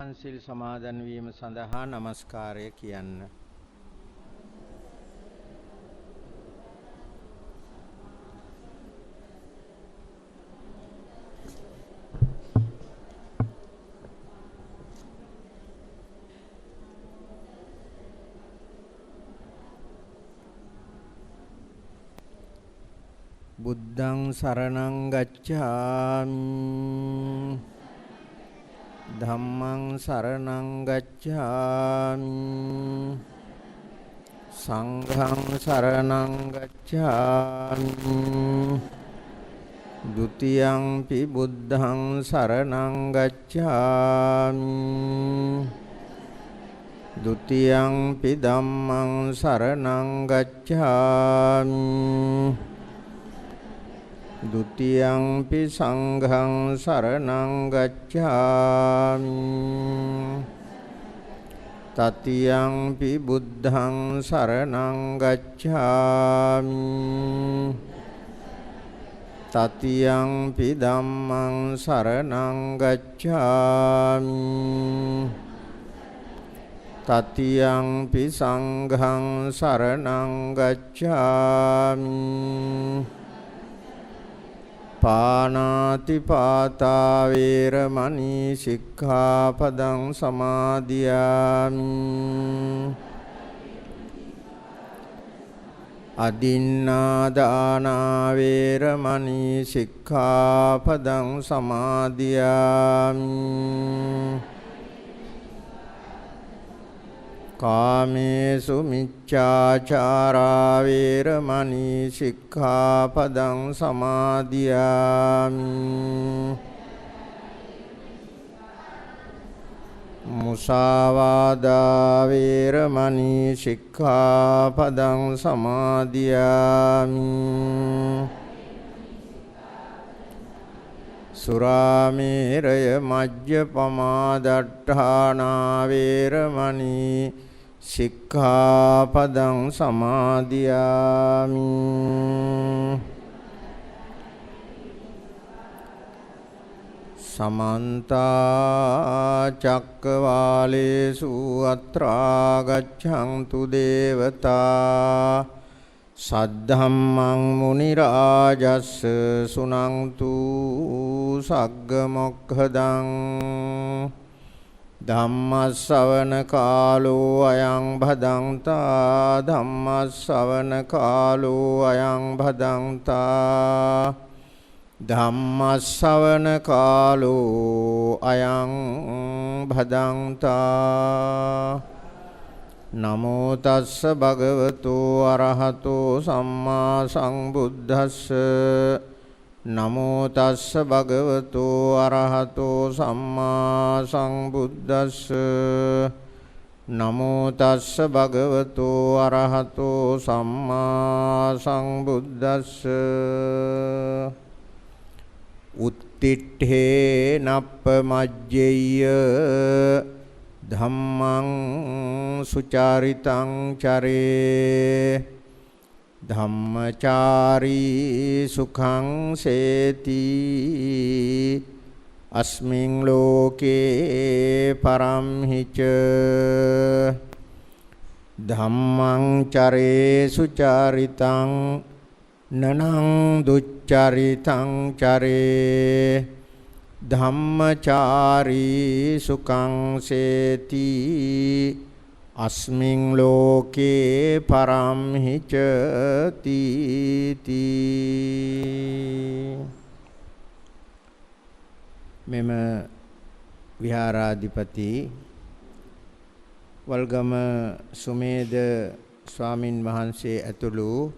පන්සිල් සමාදන් වීම සඳහා নমස්කාරය කියන්න. බුද්ධං සරණං ගච්ඡාමි ධම්මං සරණං ගච්ඡාමි සංඝං සරණං ගච්ඡාමි ဒ ුතියංපි බුද්ධං සරණං ගච්ඡාමි ဒ ුතියංපි ධම්මං සරණං ගච්ඡාමි ဒ ුතියංපි සංඝං සරණං ගච්ඡාමි တတိယံ පි බුද්ධං සරණං ගච්ඡාමි တတိယံ පි ධම්මං සරණං ගච්ඡාමි တတိယံ පි සංඝං සරණං ගච්ඡාමි පානාති පාතා වේරමණී සික්ඛාපදං සමාදියාමි අදින්නා දාන වේරමණී සික්ඛාපදං සමාදියාමි කාමේසු මිච්ඡාචාරා වේරමණී සික්ඛාපදං සමාදියාමි මුසාවාදා වේරමණී සික්ඛාපදං සමාදියාමි සුරාමේරය මජ්ජපමා දට්ඨානා වේරමණී සික්ඛාපදං සමාදියාමි සමන්ත චක්කවාලේසු අත්‍රා ගච්ඡන්තු දේවතා සද්ධම්මං මුනි රාජස්ස සුනන්තු සග්ග මොක්ඛදං ධම්මස්සවන කාලෝ අයං භදංතා ධම්මස්සවන කාලෝ අයං භදංතා ධම්මස්සවන කාලෝ අයං භදංතා නමෝ තස්ස භගවතු අරහතෝ සම්මා සම්බුද්දස්ස නමෝ තස්ස භගවතු අරහතෝ සම්මා සම්බුද්දස්ස නමෝ තස්ස භගවතු අරහතෝ සම්මා සම්බුද්දස්ස උත්තිට්ඨේ නප්පමජ්ජේය ධම්මං සුචාරිතං චරේ ධම්මචාරී සුඛං සේති අස්මින් ලෝකේ පරම්හිච ධම්මං චරේ සුචාරිතං නනං දුච්චරිතං චරේ ධම්මචාරී සුඛං සේති අස්මින් ලෝකේ පරම්හිච තීති මෙම විහාරාධිපති වල්ගම සුමේද ස්වාමින් වහන්සේ ඇතුළු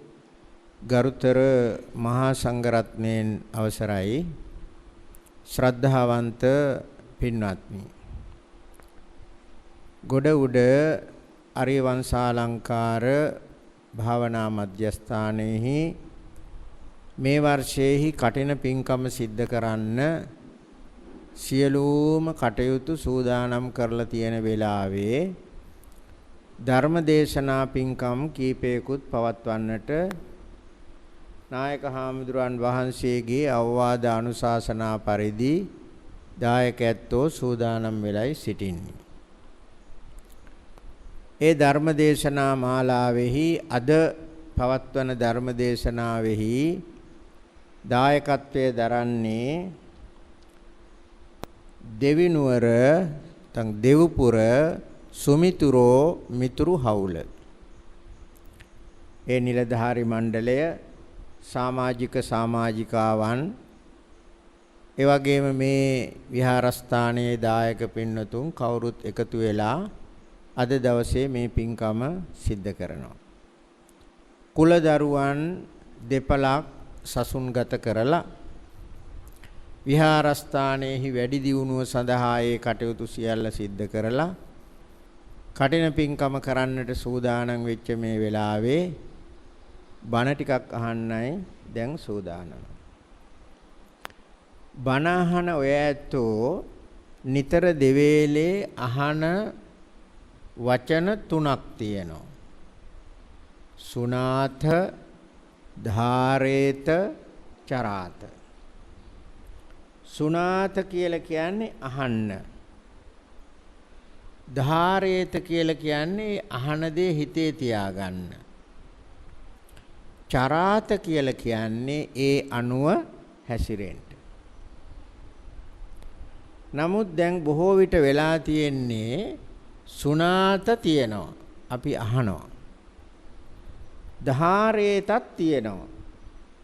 ගරුතර මහා සංඝරත්නයන් අවසරයි ශ්‍රද්ධාවන්ත පින්වත්නි ගොඩ උඩ අරියවංශාලංකාර භාවනා මධ්‍යස්ථානයේහි මේ වර්ෂයේහි කටින පින්කම සිද්ධ කරන්න සියලුම කටයුතු සූදානම් කරලා තියෙන වෙලාවේ ධර්ම දේශනා පින්කම් කීපයකුත් පවත්වන්නට නායක හාමුදුරන් වහන්සේගේ අවවාද අනුශාසනා පරිදි දායකයන්තෝ සූදානම් වෙලයි සිටින්නේ. ඒ ධර්මදේශනා මාලාවෙහි අද පවත්වන ධර්මදේශනාවෙහි දායකත්වයේ දරන්නේ දෙවිනුවර තං දෙව්පුර සුමිතුරෝ මිතුරු හවුල. ඒ නිලධාරි මණ්ඩලය සමාජිකාවන් ඒ වගේම මේ විහාරස්ථානයේ දායක පින්නතුන් කවුරුත් එකතු වෙලා අද දවසේ මේ පින්කම සිද්ධ කරනවා. කුල දරුවන් දෙපළක් සසුන්ගත කරලා විහාරස්ථානයේහි වැඩි දියුණුව සඳහා ඒ කටයුතු සියල්ල සිද්ධ කරලා කටින පින්කම කරන්නට සූදානම් වෙච්ච මේ වෙලාවේ බණ ටිකක් අහන්නයි දැන් සූදානම්. බණ අහන ඔය ඇත්තෝ නිතර දෙවේලේ අහන වචන තුනක් තියෙනවා. සුනාත, ධාරේත, චරාත. සුනාත කියලා කියන්නේ අහන්න. ධාරේත කියලා කියන්නේ අහන දේ හිතේ තියාගන්න. චරාත කියලා කියන්නේ ඒ අනුව හැසිරෙන්න. නමුත් දැන් බොහෝ විට වෙලා තියෙන්නේ සුනාත තියෙනවා. අපි අහනවා. ධාරේතත් තියෙනවා.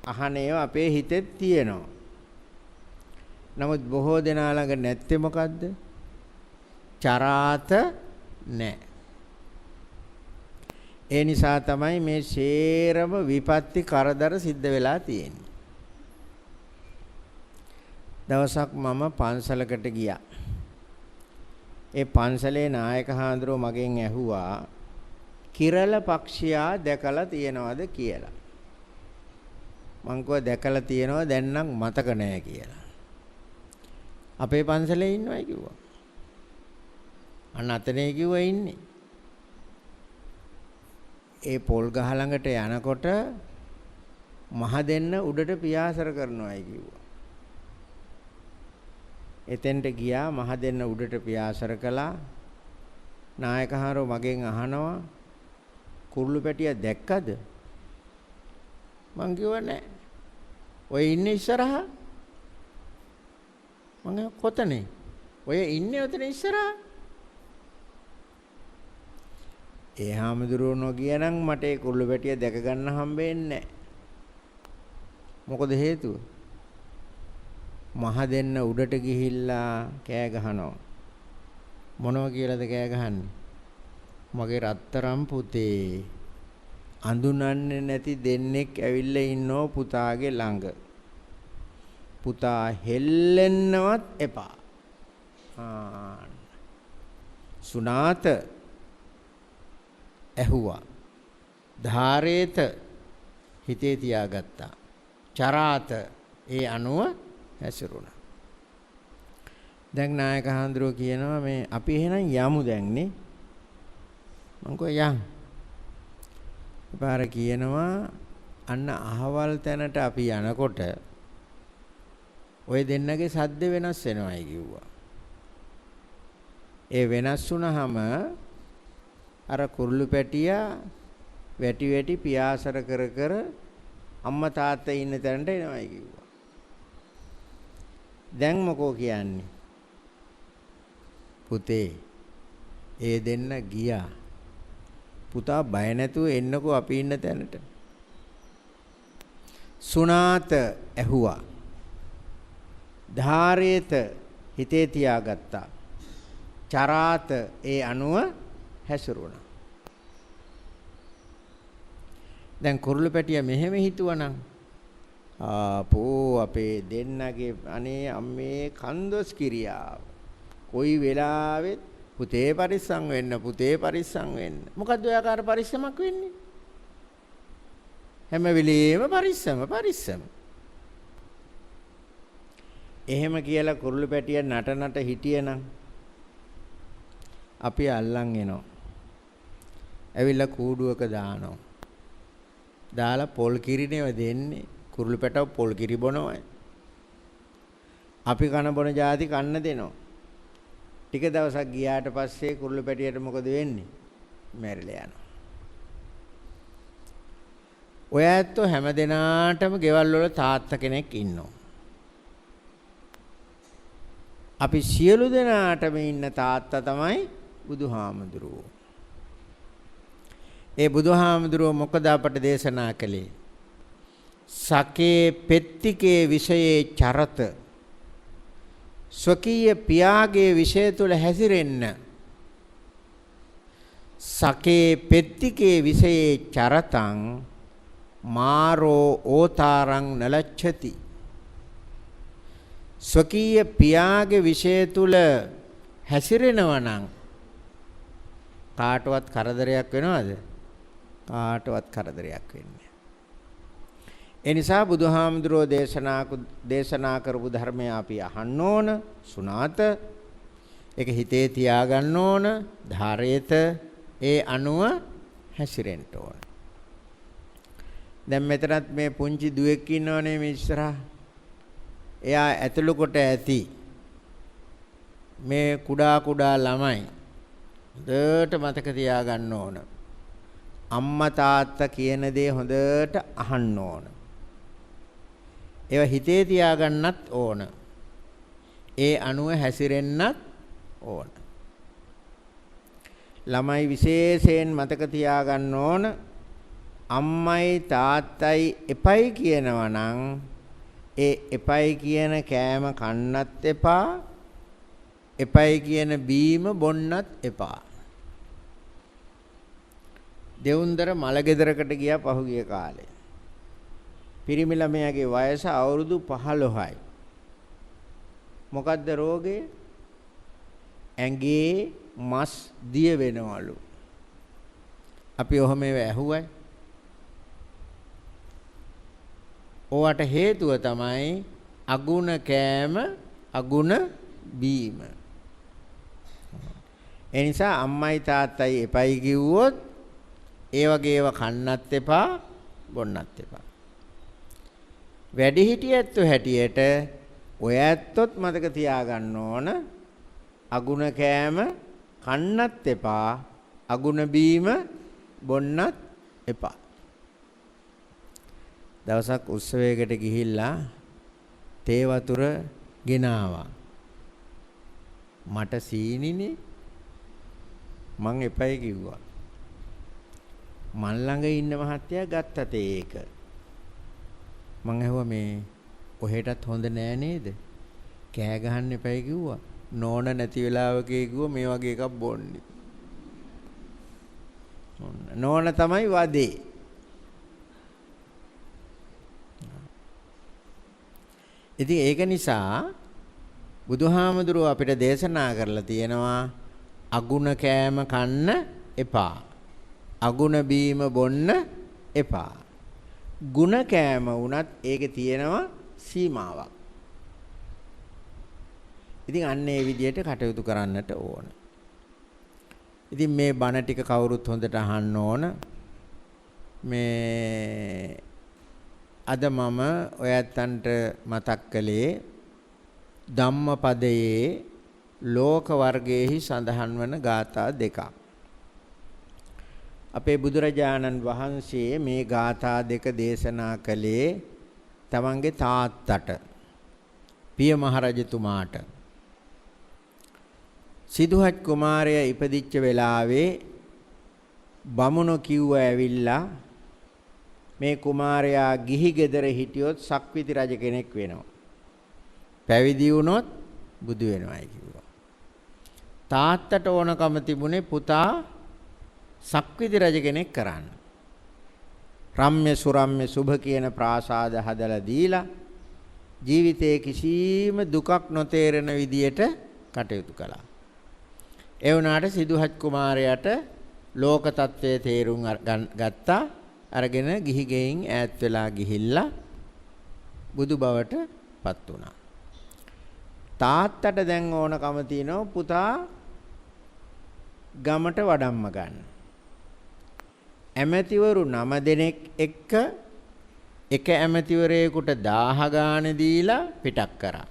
අහන ඒවා අපේ හිතෙත් තියෙනවා. නමුත් බොහෝ දෙනා ළඟ නැත්තේ මොකද්ද? චරාත නැහැ. ඒ නිසා තමයි මේ ශේරම විපත්ති කරදර සිද්ධ වෙලා තියෙන්නේ. දවසක් මම පන්සලකට ගියා. ඒ පන්සලේ නායක හාමුදුරුව මගෙන් ඇහුවා කිරළ පක්ෂියා දැකලා තියෙනවද කියලා. මං කිව්වා දැකලා තියෙනවා දැන් නම් මතක නැහැ කියලා. අපේ පන්සලේ ඉන්නවයි කිව්වා. අන්න අතනේ කිව්වා ඉන්නේ. ඒ පොල් ගහ ළඟට යනකොට මහ දෙන්න උඩට පියාසර කරනවායි කිව්වා. එතෙන්ට ගියා මහ දෙන්න උඩට පියාසර කළා. නායකහාරෝ මගෙන් අහනවා කුරුළු පැටිය දැක්කද? මං කිව්වා නෑ. ඔය ඉන්නේ ඉස්සරහා. මං කොතනේ? ඔය ඉන්නේ ඔතන ඉස්සරහා. ඒ හාමුදුරුවෝ නොගියනම් මට ඒ කුරුළු පැටිය දැක ගන්න හම්බෙන්නේ නෑ. මොකද හේතුව? මහ දෙන්න උඩට ගිහිල්ලා කෑ ගහනවා. මොනව කියලාද කෑ ගහන්නේ? මගේ රත්තරම් පුතේ අඳුනන්නේ නැති දෙන්නෙක් ඇවිල්ලා ඉන්නෝ පුතාගේ ළඟ. පුතා හෙල්ලෙන්නවත් එපා. සුනාත ඇහුවා. ධාරේත හිතේ තියාගත්තා. චරාත ඒ අනුව හැසිරුණා. දැන් නායක හඳුරෝ කියනවා මේ අපි එහෙනම් යමු දැන් නේ. මං කිව්වා යන්. පාර කියනවා අන්න අහවල් තැනට අපි යනකොට ඔය දෙන්නගේ සද්ද වෙනස් වෙනවායි කිව්වා. ඒ වෙනස් වුණාම අර කුරුළු පැටියා වැටි වැටි පියාසර කර කර අම්මා තාත්තා ඉන්න තැනට එනවායි කිව්වා. දැන් මොකෝ කියන්නේ? පුතේ ඒ දෙන්න ගියා. පුතා බය නැතුව එන්නකෝ අපි ඉන්න තැනට. සුනාත ඇහුවා. ධාරේත හිතේ තියාගත්තා. චරාත ඒ අනුව හැසිරුණා. දැන් කුරුළු පැටියා මෙහෙම හිතුවනම් ආපෝ අපේ දෙන්නගේ අනේ අම්මේ කන්දොස් කිරියාව. කොයි වෙලාවෙත් පුතේ පරිස්සම් වෙන්න පුතේ පරිස්සම් වෙන්න. මොකද්ද ඔය ආකාර පරිස්සමක් වෙන්නේ? හැම වෙලෙම පරිස්සම. එහෙම කියලා කුරුළු පැටිය නට හිටියනම් අපි අල්ලන් එනවා. ඇවිල්ලා කූඩුවක දානවා. දාලා පොල් කිරිනේව දෙන්නේ. කුරුළු පැටව පොල් කිරි බොනවයි. අපි කන බොන જાති කන්න දෙනවා. ටික දවසක් ගියාට පස්සේ කුරුළු පැටියට මොකද වෙන්නේ? මැරිලා යනවා. ඔය ඇත්තෝ හැමදෙනාටම ගෙවල් වල තාත්තා කෙනෙක් ඉන්නවා. අපි සියලු දෙනාටම ඉන්න තාත්තා තමයි බුදුහාමුදුරුවෝ. ඒ බුදුහාමුදුරුවෝ මොකද අපට දේශනා කළේ? සකේ පෙත්තිකේ විෂයේ චරත ස්වකීය පියාගේ විෂය තුල හැසිරෙන්න. සකේ පෙත්තිකේ විෂයේ චරතං මාරෝ ඕතාරං නලච්ඡති. ස්වකීය පියාගේ විෂය තුල හැසිරෙනවා නම් කාටවත් කරදරයක් වෙනවද? කාටවත් කරදරයක් වෙන්නේ. ඒ නිසා බුදුහාමුදුරෝ දේශනා කරපු ධර්මය අපි අහන්න ඕන, සුණාත. ඒක හිතේ තියාගන්න ඕන, ධාරේත ඒ අනුව හැසිරෙන්න ඕන. දැන් මෙතනත් මේ පුංචි දුවෙක් ඉන්නවනේ මේ ඉස්සරහා. එයා ඇතුළු කොට ඇති මේ කුඩා ළමයි හොඳට මතක තියාගන්න ඕන. අම්මා තාත්තා කියන දේ හොඳට අහන්න ඕන. ඒවා හිතේ තියාගන්නත් ඕන. ඒ අනුව හැසිරෙන්නත් ඕන. ළමයි විශේෂයෙන් මතක තියාගන්න ඕන. අම්මයි තාත්තයි එපයි කියනවා නම් ඒ එපයි කියන කෑම කන්නත් එපා. එපයි කියන බීම බොන්නත් එපා. දෙවුන්දර මලගෙදරකට ගියා පහුගිය කාලේ. පිරිමි ළමයාගේ වයස අවුරුදු 15යි. මොකද්ද රෝගේ? ඇඟේ මස් දිය වෙනවලු. අපි ඔහොම ඇහුවයි. ඕවට හේතුව තමයි අගුණ කෑම අගුණ බීම. ඒ නිසා අම්මයි තාත්තයි එපයි කිව්වොත් ඒ වගේ ඒවා කන්නත් එපා බොන්නත් එපා. වැඩිහිටියැත්තෝ හැටියට ඔය ඇත්තොත් මතක තියාගන්න ඕන අගුණ කෑම කන්නත් එපා අගුණ බීම බොන්නත් එපා. දවසක් උත්සවයකට ගිහිල්ලා තේ වතුර ගෙනාවා. මට සීනිනේ මං එපයි කිව්වා. මන් ළඟ ඉන්න මහත්තයා ගත්ත තේ ඒක. මං ඇහුවා මේ ඔහෙටත් හොඳ නෑ නේද? කෑ ගහන්න එපයි කිව්වා. නෝන නැති වෙලාවකේ කිව්වා මේ වගේ එකක් බොන්නේ. නෝන තමයි වදේ. ඉතින් ඒක නිසා බුදුහාමුදුරුව අපිට දේශනා කරලා තියෙනවා අගුණ කෑම කන්න එපා. අගුණ බීම බොන්න එපා. ගුණ කෑම වුණත් ඒකේ තියෙනවා සීමාවක්. ඉතින් අන්න ඒ විදිහට කටයුතු කරන්නට ඕන. ඉතින් මේ බණ ටික කවුරුත් හොඳට අහන්න ඕන. මේ අද මම ඔයත්තන්ට මතක් කළේ ධම්මපදයේ ලෝක වර්ගයේහි සඳහන් වන ගාථා දෙකක්. අපේ බුදුරජාණන් වහන්සේ මේ ගාථා දෙක දේශනා කළේ තමන්ගේ තාත්තට පිය මහරජතුමාට. සිදුහත් කුමාරයා ඉපදිච්ච වෙලාවේ බමුණු කිව්ව ඇවිල්ලා මේ කුමාරයා ගිහි ගෙදර හිටියොත් සක්විති රජ කෙනෙක් වෙනවා. පැවිදි වුණොත් බුදු වෙනවායි කිව්වා. තාත්තට ඕනකම තිබුණේ පුතා සක්විති රජ කෙනෙක් කරන්න. රම්ම්‍ය සුරම්ම්‍ය සුභ කියන ප්‍රාසාද හදලා දීලා ජීවිතේ කිසිම දුකක් නොතේරෙන විදියට කටයුතු කළා. ඒ වුණාට සිදුහත් කුමාරයාට ලෝක තත්ත්වයේ තේරුම් ගත්තා. අරගෙන ගිහි ගෙයින් ඈත් වෙලා ගිහිල්ලා බුදු බවට පත් වුණා. තාත්තට දැන් ඕනකම තියෙනවා පුතා ගමට වඩම්ම ගන්න. ඇමතිවරු 9 දෙනෙක් එක්ක එක ඇමතිවරයෙකුට 1000 ගාණ දීලා පිටක් කරා.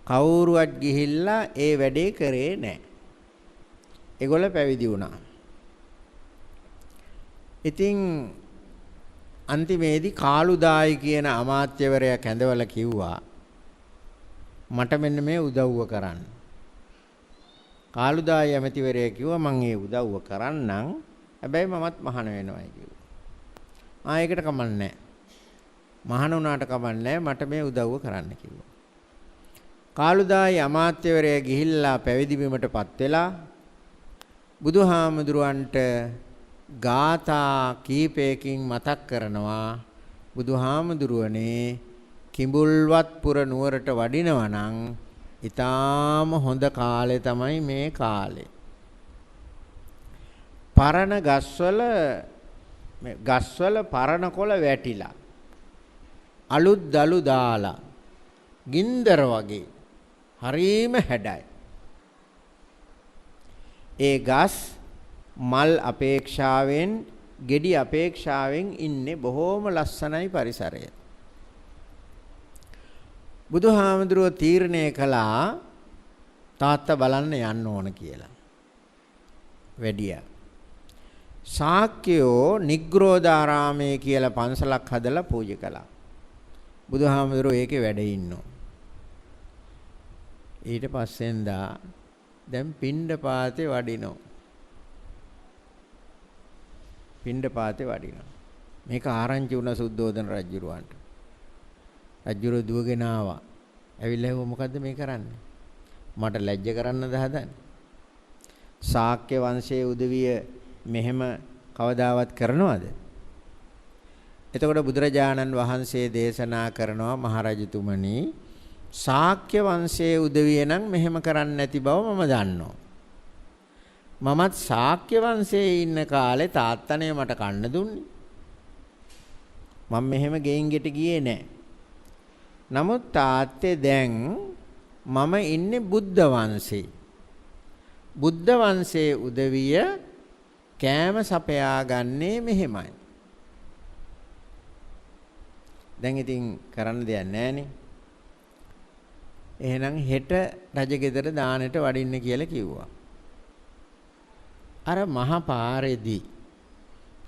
කවුරුවත් ගිහිල්ලා ඒ වැඩේ කරේ නැහැ. ඒගොල්ල පැවිදි වුණා. ඉතින් අන්තිමේදී කාළුදායි කියන අමාත්‍යවරයා කැඳවලා කිව්වා මට මෙන්න මේ උදව්ව කරන්න. කාළුදායි ඇමතිවරයා කිව්වා මම ඒ උදව්ව කරන්නම්. හැබැයි මමත් මහාන වෙනවයි කිව්වා. ඒකට කමන්නේ නැහැ. මහාන වුණාට කමන්නේ නැහැ. මට මේ උදව්ව කරන්න කිව්වා. කාළුදායි අමාත්‍යවරයා ගිහිල්ලා පැවිදි වීමටපත් වෙලා බුදුහාමුදුරුවන්ට ගාථා කීපයකින් මතක් කරනවා බුදුහාමුදුරුවනේ කිඹුල්වත්පුර නුවරට වඩිනවා නම් ඊටාම හොඳ කාලේ තමයි මේ කාලේ. පරණ ගස්වල පරණ කොළ වැටිලා අලුත් දලු දාලා ගින්දර වගේ හරීම හැඩයි. ඒ ගස් මල් අපේක්ෂාවෙන් ගෙඩි අපේක්ෂාවෙන් ඉන්නේ බොහෝම ලස්සනයි පරිසරය. බුදුහාමුදුරුව තීරණය කළා තාත්තා බලන්න යන්න ඕන කියලා. වැඩියා. ශාක්‍යයෝ නිග්‍රෝධාරාමයේ කියලා පන්සලක් හදලා පූජා කළා. බුදුහාමුදුරුව ඒකේ වැඩ ඉන්නවා. ඊට පස්සෙන්දා දැන් පිණ්ඩපාතේ වඩිනවා. පිණ්ඩපාතේ වඩිනවා. මේක ආරංචි වුණා සුද්ධෝදන රජුරවන්ට. රජුර දුවගෙන ආවා. ඇවිල්ලා හිතුවා මොකද්ද මේ කරන්නේ? මට ලැජ්ජ කරන්නද හදන්නේ? ශාක්‍ය වංශයේ උදවිය මෙහෙම කවදාවත් කරනවද? එතකොට බුදුරජාණන් වහන්සේ දේශනා කරනවා මහරජතුමනි ශාක්‍ය වංශයේ උදවිය නම් මෙහෙම කරන්නේ නැති බව මම දන්නවා. මමත් ශාක්‍ය වංශයේ ඉන්න කාලේ තාත්තනේ මට කන්න දුන්නේ. මම මෙහෙම ගෙයින් ගෙට ගියේ නැහැ. නමුත් තාත්තේ දැන් මම ඉන්නේ බුද්ධ වංශේ. බුද්ධ වංශයේ උදවිය කෑම සපයාගන්නේ මෙහෙමයි. දැන් ඉතින් කරන්න දෙයක් නැහනේ. එහෙනම් හෙට රජගෙදර දානෙට වඩින්න කියලා කිව්වා. අර මහ පාරේදී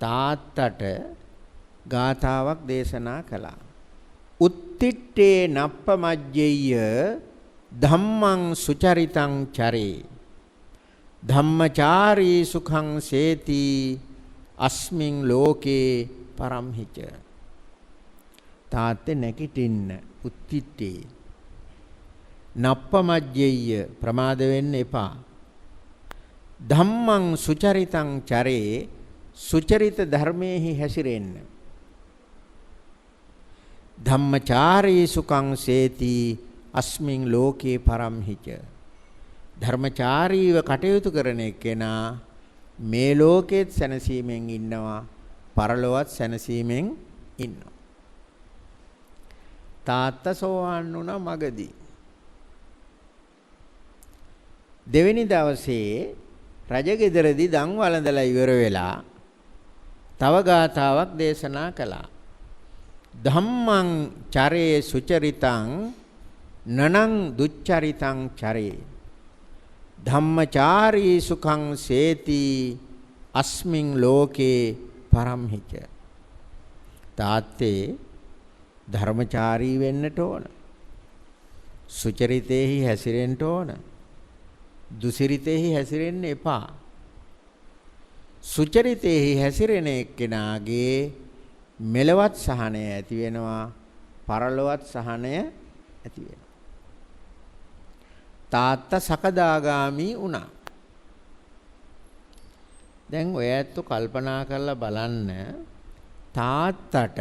තාත්තට ගාථාවක් දේශනා කළා. උත්තිට්ඨේ නප්පමජ්ජෙය්‍ය ධම්මං සුචරිතං චරේ ධම්මචාරී සුඛං සේති අස්මින් ලෝකේ පරම්හිච. තාත්තේ නැගිටින්න උත්තිට්ඨේ නප්පමජ්ජෙය්‍ය ප්‍රමාද වෙන්න එපා. ධම්මං සුචරිතං චරේ සුචරිත ධර්මයේහි හැසිරෙන්න. ධම්මචාරී සුඛං සේති අස්මින් ලෝකේ පරම්හිච. ධර්මචාරීව කටයුතු කරන එක්කෙනා මේ ලෝකෙත් සැනසීමෙන් ඉන්නවා පරලොවත් සැනසීමෙන් ඉන්නවා. තාත්තා සෝවාන් වුණා මගදී. දෙවෙනි දවසේ රජගෙදරදී දන් වළඳලා ඉවර වෙලා තව ගාථාවක් දේශනා කළා. ධම්මං චරේ සුචරිතං නනං දුච්චරිතං චරේ ධම්මචාරී සුඛං සේති අස්මින් ලෝකේ පරම්හිච. තාත්තේ ධර්මචාරී වෙන්නට ඕන. සුචරිතේහි හැසිරෙන්න ඕන. දුසිරිතේහි හැසිරෙන්න එපා. සුචරිතේහි හැසිරෙන එක්කෙනාගේ මෙලවත් සහනය ඇති වෙනවා පරලොවත් සහනය ඇති වෙනවා. තාත්තා සකදාගාමි වුණා. දැන් ඔය ඇත්ත කල්පනා කරලා බලන්න තාත්තට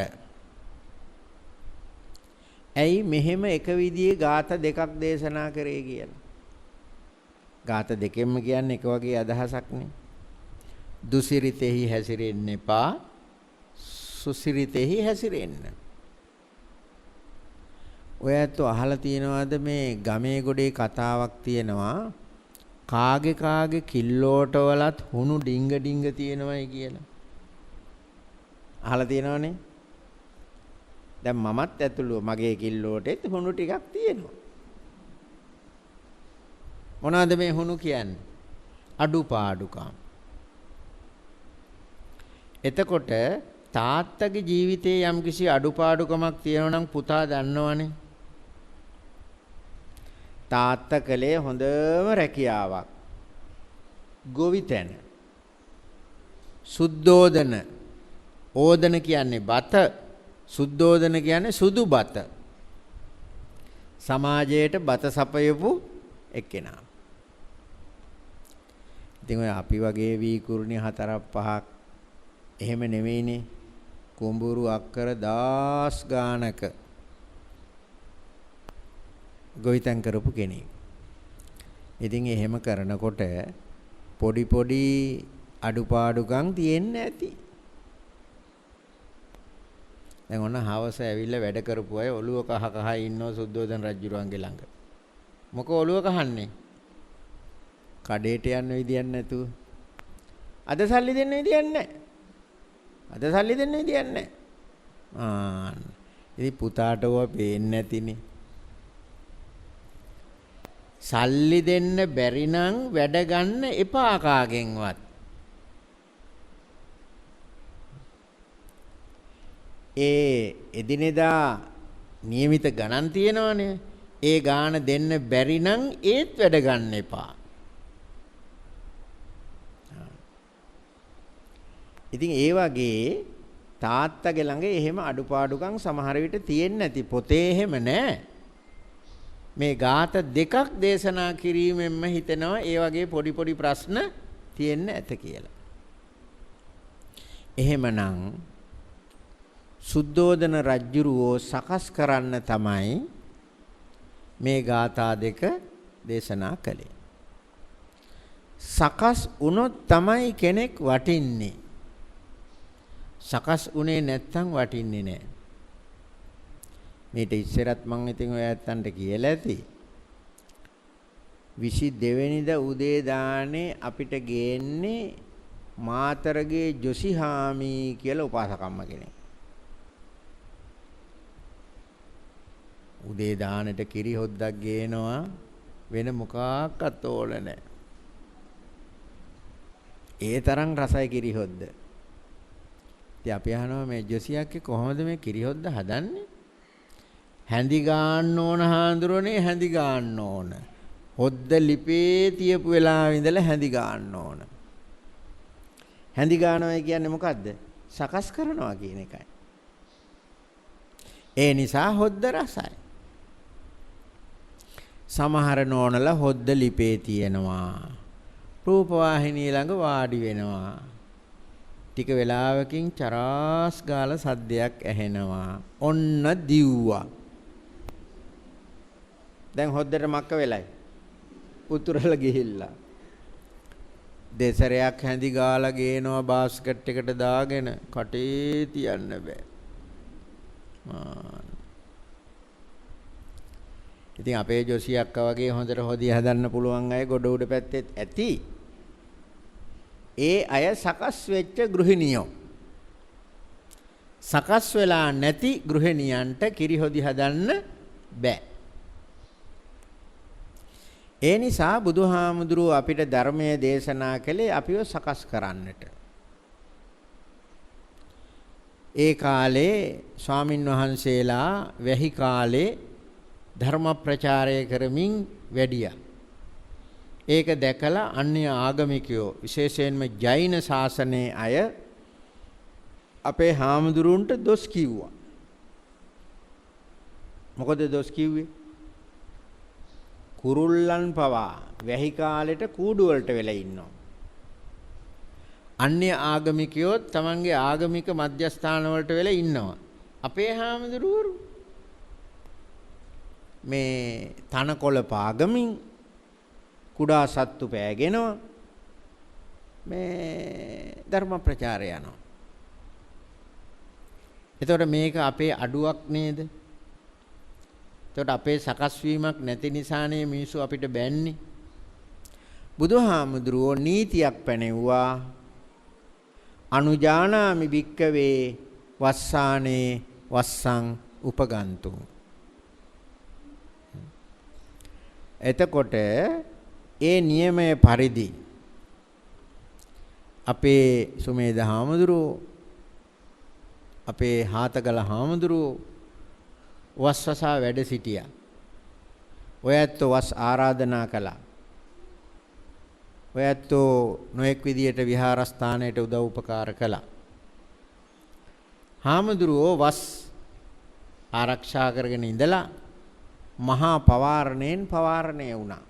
ඇයි මෙහෙම එක විදිහේ ગાථා දෙකක් දේශනා කරේ කියලා. ગાථා දෙකෙන්ම කියන්නේ එක වගේ අදහසක්නේ. දුසිරිතෙහි හැසිරෙන්න එපා සුසිරිතෙහි හැසිරෙන්න. ඔය ඇත්ත අහලා තියෙනවද මේ ගමේ ගොඩේ කතාවක් තියෙනවා කාගේ කිල්ලෝට වලත් හුණු ඩිංග ඩිංග තියෙනවයි කියලා. අහලා තියෙනවනේ. දැන් මමත් ඇතුළු මගේ කිල්ලෝටෙත් හුණු ටිකක් තියෙනවා. මොනවාද මේ හුණු කියන්නේ? අඩුපාඩුකම්. එතකොට තාත්තගේ ජීවිතයේ යම්කිසි අඩුපාඩුකමක් තියෙනවා නම් පුතා දන්නවනේ. තාත්තා කලේ හොඳම රැකියාවක්. ගොවිතැන. සුද්ධෝදන. ඕදන කියන්නේ බත. සුද්ධෝදන කියන්නේ සුදු බත. සමාජයට බත සපයපු එක්කෙනා. ඉතින් ඔය අපි වගේ වීකුරුණි 4-5ක් එහෙම නෙවෙයිනේ. කුඹුරු අක්කර 10 ගානක ගොවිතැන් කරපු කෙනෙක්. ඉතින් එහෙම කරනකොට පොඩි පොඩි අඩුපාඩුකම් තියෙන්න ඇති. දැන් ඔන්න හවස ඇවිල්ලා වැඩ කරපු අය ඔළුව කහ කහ ඉන්නව සුද්ධෝදන රජුරුවන්ගේ ළඟ. මොක ඔළුව කහන්නේ? කඩේට යන්න විදියක් නැතුව. අද සල්ලි දෙන්න විදියක් නැහැ. අද සල්ලි දෙන්න විදියක් නැහැ. ඉතින් පුතාට ඕවා පේන්නේ නැතිනේ. සල්ලි දෙන්න බැරි නම් වැඩ ගන්න එපා කාගෙන්වත්. ඒ එදිනෙදා નિયમિત ගණන් තියෙනවනේ. ඒ ගාන දෙන්න බැරි නම් ඒත් වැඩ ගන්න එපා. ඉතින් ඒ වගේ තාත්තගේ ළඟ එහෙම අඩුපාඩුකම් සමහර විට තියෙන්නේ නැති. පොතේ එහෙම නැහැ. මේ ગાත දෙකක් දේශනා කිරීමෙන්ම හිතෙනවා ඒ වගේ පොඩි පොඩි ප්‍රශ්න තියෙන්න ඇත කියලා. එහෙමනම් සුද්ධෝදන රජුරෝ සකස් කරන්න තමයි මේ ગાථා දෙක දේශනා කළේ. සකස් වුණොත් තමයි කෙනෙක් වටින්නේ. සකස් උනේ නැත්තම් වටින්නේ නැහැ. මේට ඉස්සරත් මම ඉතින් ඔය ඇත්තන්ට කියලා ඇති. 22 වෙනිදා උදේ දානේ අපිට ගේන්නේ මාතරගේ ජොසිහාමි කියලා උපාසකම්ම කෙනෙක්. උදේ දානට කිරි හොද්දක් ගේනවා වෙන මොකක්වත් ඕල නැහැ. ඒ තරම් රසයි කිරි හොද්ද. ඉතින් අපි අහනවා මේ ජොසියාක්ගේ කොහොමද මේ කිරි හොද්ද හදන්නේ? හැඳි ගන්න ඕන හාඳුරනේ හැඳි ගන්න ඕන. හොද්ද ලිපේ තියපු වෙලාවෙ ඉඳලා හැඳි ගන්න ඕන. හැඳි ගන්නවා කියන්නේ මොකද්ද? සකස් කරනවා කියන එකයි. ඒ නිසා හොද්ද රසයි. සමහර නෝනලා හොද්ද ලිපේ තියෙනවා. රූපවාහිනිය ළඟ වාඩි වෙනවා. ටික වෙලාවකින් චරාස් ගාලා සද්දයක් ඇහෙනවා. ඔන්න දිව්වා. දැන් හොද්දට මක්ක වෙලයි. උතුරල ගිහිල්ලා. දෙසරයක් හැඳි ගාලා ගේනවා බාස්කට් එකට දාගෙන කටේ තියන්න බෑ. ඉතින් අපේ ජොසි අක්කා වගේ හොඳට හොදිය හදන්න පුළුවන් අය ගොඩ උඩ පැත්තේ ඇති. ඒ අය සකස් වෙච්ච ගෘහිණියෝ. සකස් වෙලා නැති ගෘහිණියන්ට කිරි හොදි හදන්න බෑ. ඒ නිසා බුදුහාමුදුරුව අපිට ධර්මයේ දේශනා කළේ අපිව සකස් කරන්නට. ඒ කාලේ ස්වාමින් වහන්සේලා වැහි කාලේ ධර්ම ප්‍රචාරය කරමින් වැඩියා. ඒක දැකලා අන්‍ය ආගමිකයෝ විශේෂයෙන්ම ජෛන ශාසනයේ අය අපේ හාමුදුරුවන්ට දොස් කිව්වා. මොකද දොස් කිව්වේ? කුරුල්ලන් පවා වැහි කාලෙට කූඩු වලට වෙලා ඉන්නවා. අන්‍ය ආගමිකයෝ තමන්ගේ ආගමික මධ්‍යස්ථාන වලට වෙලා ඉන්නවා. අපේ හාමුදුරුවරු මේ තනකොළ පාගමින් කුඩා සත්තු පෑගෙනවා. මේ ධර්ම ප්‍රචාරය යනවා. එතකොට මේක අපේ අඩුවක් නේද? එතකොට අපේ සකස් වීමක් නැති නිසානේ මිනිස්සු අපිට බැන්නේ. බුදුහාමුදුරුවෝ නීතියක් පැනෙව්වා. අනුජානාමි භික්කවේ වස්සානේ වස්සං උපගන්තු. එතකොට ඒ නියමයේ පරිදි අපේ සුමේද හාමුදුරුවෝ අපේ හාතගල හාමුදුරුවෝ වස්වසා වැඩ සිටියා. ඔයත් වස් ආරාධනා කළා. ඔයත් නොඑක් විදියට විහාරස්ථානයට උදව් උපකාර කළා. හාමුදුරුවෝ වස් ආරක්ෂා කරගෙන ඉඳලා මහා පවාරණයෙන් පවාරණය වුණා.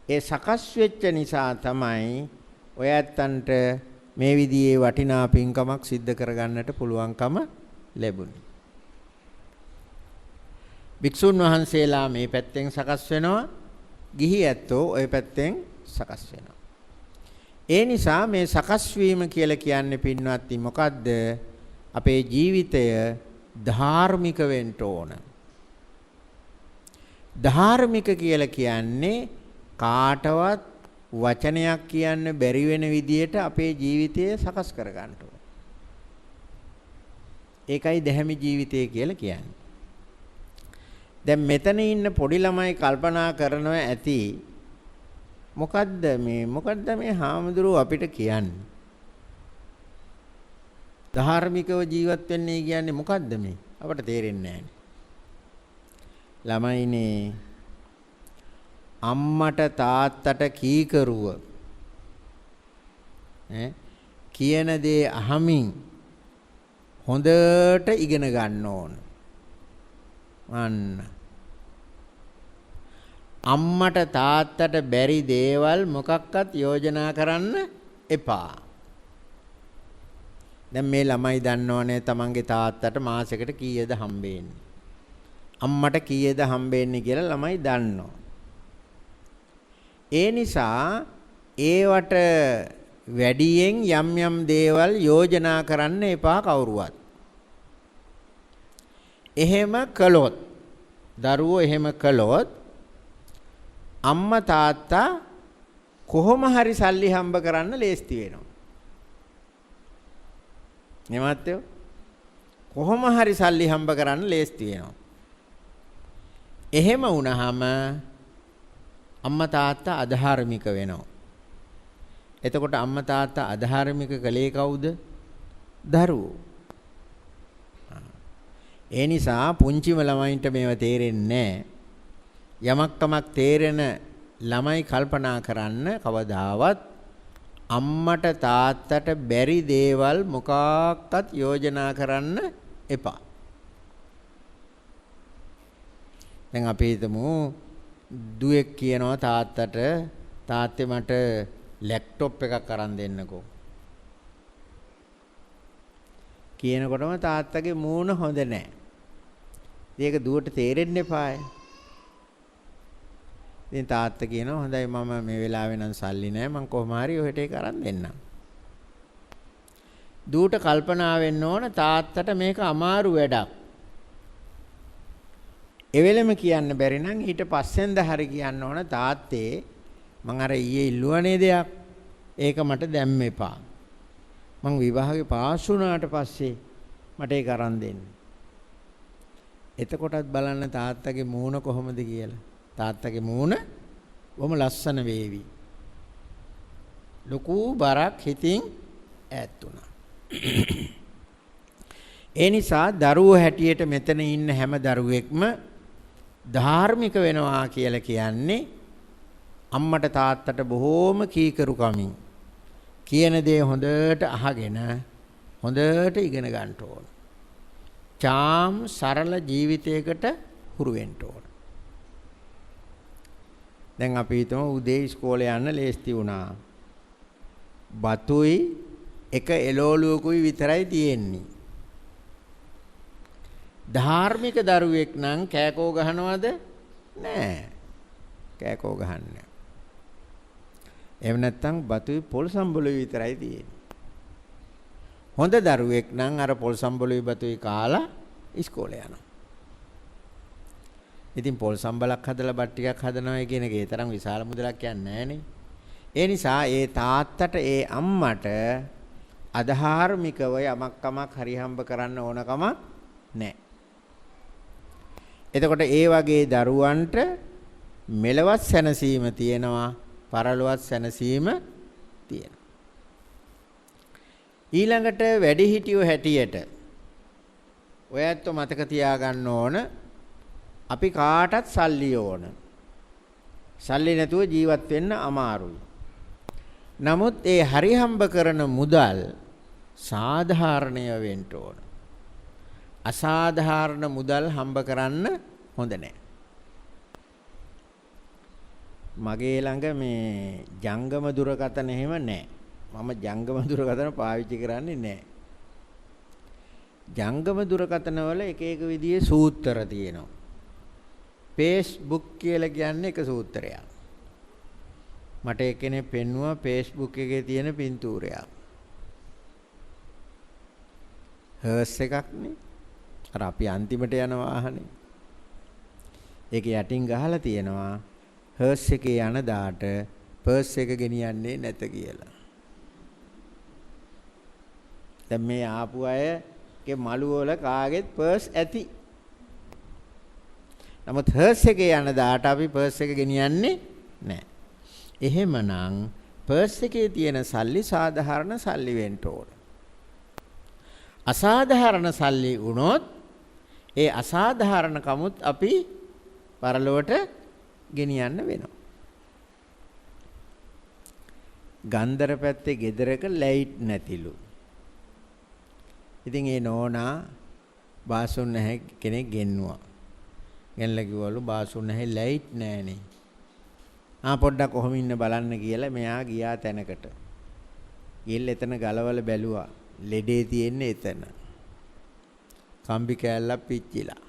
ඒ සකස් වෙච්ච නිසා තමයි ඔයත්තන්ට මේ විදිහේ වටිනා පින්කමක් සිද්ධ කරගන්නට පුළුවන්කම ලැබුණේ. භික්ෂුන් වහන්සේලා මේ පැත්තෙන් සකස් වෙනවා, ගිහි ඇත්තෝ ওই පැත්තෙන් සකස් වෙනවා. ඒ නිසා මේ සකස් වීම කියලා කියන්නේ පින්වත්නි මොකද්ද? අපේ ජීවිතය ධාර්මික වෙන්න ඕන. ධාර්මික කියලා කියන්නේ කාටවත් වචනයක් කියන්න බැරි වෙන විදියට අපේ ජීවිතය සකස් කර ගන්න ඕන. ඒකයි දැහැමි ජීවිතය කියලා කියන්නේ. දැන් මෙතන ඉන්න පොඩි ළමයි කල්පනා කරනවා ඇති මොකද්ද මේ හාමුදුරුවෝ අපිට කියන්නේ? ධාර්මිකව ජීවත් වෙන්නේ කියන්නේ මොකද්ද මේ? අපට තේරෙන්නේ නැහැ. ළමයිනේ අම්මට තාත්තට කීකරුව කියන දේ අහමින් හොඳට ඉගෙන ගන්න ඕන. අම්මට තාත්තට බැරි දේවල් මොකක්වත් යෝජනා කරන්න එපා. දැන් මේ ළමයි දන්නවනේ තමන්ගේ තාත්තට මාසෙකට කීයද හම්බෙන්නේ. අම්මට කීයද හම්බෙන්නේ කියලා ළමයි දන්නවා. ඒ නිසා ඒවට වැඩියෙන් යම් යම් දේවල් යෝජනා කරන්න එපා කවුරුවත්. එහෙම කළොත් දරුවෝ එහෙම කළොත් අම්මා තාත්තා කොහොම හරි සල්ලි හම්බ කරන්න ලේස්ති වෙනවා. නෙමත්යෝ කොහොම හරි සල්ලි හම්බ කරන්න ලේස්ති වෙනවා. එහෙම වුණාම අම්මා තාත්තා අධාර්මික වෙනවා. එතකොට අම්මා තාත්තා අධාර්මික කලේ කවුද? දරුවෝ. ඒ නිසා පුංචිම ළමයින්ට මේවා තේරෙන්නේ නැහැ. යමක් කමක් තේරෙන ළමයි කල්පනා කරන්න කවදාවත් අම්මට තාත්තට බැරි දේවල් මොකක්වත් යෝජනා කරන්න එපා. දැන් අපි හිතමු දුවෙක් කියනවා තාත්තට තාත්තේ මට ලැප්ටොප් එකක් අරන් දෙන්නකෝ. කියනකොටම තාත්තගේ මූණ හොඳ නැහැ. ඒක දුවට තේරෙන්න එපායි. ඉතින් තාත්තා කියනවා හොඳයි මම මේ වෙලාවේ නම් සල්ලි නැහැ මං කොහොම හරි ඔහෙට ඒක අරන් දෙන්නම්. දුවට කල්පනා වෙන්න ඕන තාත්තට මේක අමාරු වැඩක්. එවෙලෙම කියන්න බැරි නම් ඊට පස්සෙන්ද හරි කියන්න ඕන තාත්තේ මං අර ඊයේ ඉල්ලුවනේ දෙයක් ඒක මට දැම්ම එපා. මං විවාහේ පාස් වුණාට පස්සේ මට ඒක අරන් දෙන්න. එතකොටත් බලන්න තාත්තගේ මූණ කොහොමද කියලා. තාත්තගේ මූණ බොහොම ලස්සන වේවි. ලොකු බරක් හිතින් ඈත් වුණා. ඒ නිසා දරුවෝ හැටියට මෙතන ඉන්න හැම දරුවෙක්ම ධාර්මික වෙනවා කියලා කියන්නේ අම්මට තාත්තට බොහෝම කීකරුකමින් කියන දේ හොඳට අහගෙන හොඳට ඉගෙන ගන්න ඕන. චාම් සරල ජීවිතයකට හුරු වෙන්න ඕන. දැන් අපි හිතමු උදේ ඉස්කෝලේ යන්න ලේස්ති වුණා. බතුයි එක එළවලුවකුයි විතරයි තියෙන්නේ. ධාර්මික දරුවෙක් නම් කෑකෝ ගහනවද? නෑ. කෑකෝ ගහන්නේ. එහෙම නැත්නම් බතුයි පොල් සම්බලුයි විතරයි තියෙන්නේ. හොඳ දරුවෙක් නම් අර පොල් සම්බලුයි බතුයි කාලා ඉස්කෝලේ යනවා. ඉතින් පොල් සම්බලක් හදලා බත් ටිකක් හදනවා කියන එක ඒ තරම් විශාල මුදලක් යන්නේ නෑනේ. ඒ නිසා ඒ තාත්තට ඒ අම්මට අධාර්මිකව යමක් කමක් හරි හම්බ කරන්න ඕන කමක් නෑ. එතකොට ඒ වගේ දරුවන්ට මෙලවත් සැනසීම තියෙනවා, පරලොවත් සැනසීම තියෙනවා. ඊළඟට වැඩිහිටියෝ හැටියට ඔයත් මතක තියාගන්න ඕන අපි කාටත් සල්ලි ඕන. සල්ලි නැතුව ජීවත් වෙන්න අමාරුයි. නමුත් ඒ හරි හම්බ කරන මුදල් සාධාරණය වෙන්න ඕන. අසාධාරණ මුදල් හම්බ කරන්න හොඳ නැහැ. මගේ ළඟ මේ ජංගම දුරකථන එහෙම නැහැ. මම ජංගම දුරකථන පාවිච්චි කරන්නේ නැහැ. ජංගම දුරකථන වල එක එක විදිහේ සූත්‍ර තියෙනවා. Facebook කියලා කියන්නේ එක සූත්‍රයක්. මට එක්කෙනෙක් පෙන්නුවා Facebook එකේ තියෙන පින්තූරයක්. හර්ස් එකක්නේ. අර අපි අන්තිමට යන වාහනේ. ඒක යටින් ගහලා තියෙනවා හර්ස් එකේ යන දාට පර්ස් එක ගෙනියන්නේ නැත කියලා. දැන් මේ ආපු අයගේ මළු වල කාගෙත් පර්ස් ඇති. නමුත් හර්ස් එකේ යන දාට අපි පර්ස් එක ගෙනියන්නේ නැහැ. එහෙමනම් පර්ස් එකේ තියෙන සල්ලි සාධාරණ සල්ලි වෙන්න ඕන. අසාධාරණ සල්ලි වුණොත් ඒ අසාධාරණ කමුත් අපි පරලොවට ගෙනියන්න වෙනවා. ගන්දර පැත්තේ ගෙදරක ලයිට් නැතිලු. ඉතින් ඒ නෝනා බාසුන් නැහැ කෙනෙක් ගෙන්නුවා. ගෙනලා කිව්වලු බාසුන් නැහැ ලයිට් නැහනේ. පොඩ්ඩක් කොහොම ඉන්න බලන්න කියලා මෙයා ගියා තැනකට. ගිහින් එතන ගලවල බැලුවා. ලෙඩේ තියෙන්නේ එතන. කම්බි කෑල්ලක් පිච්චිලා.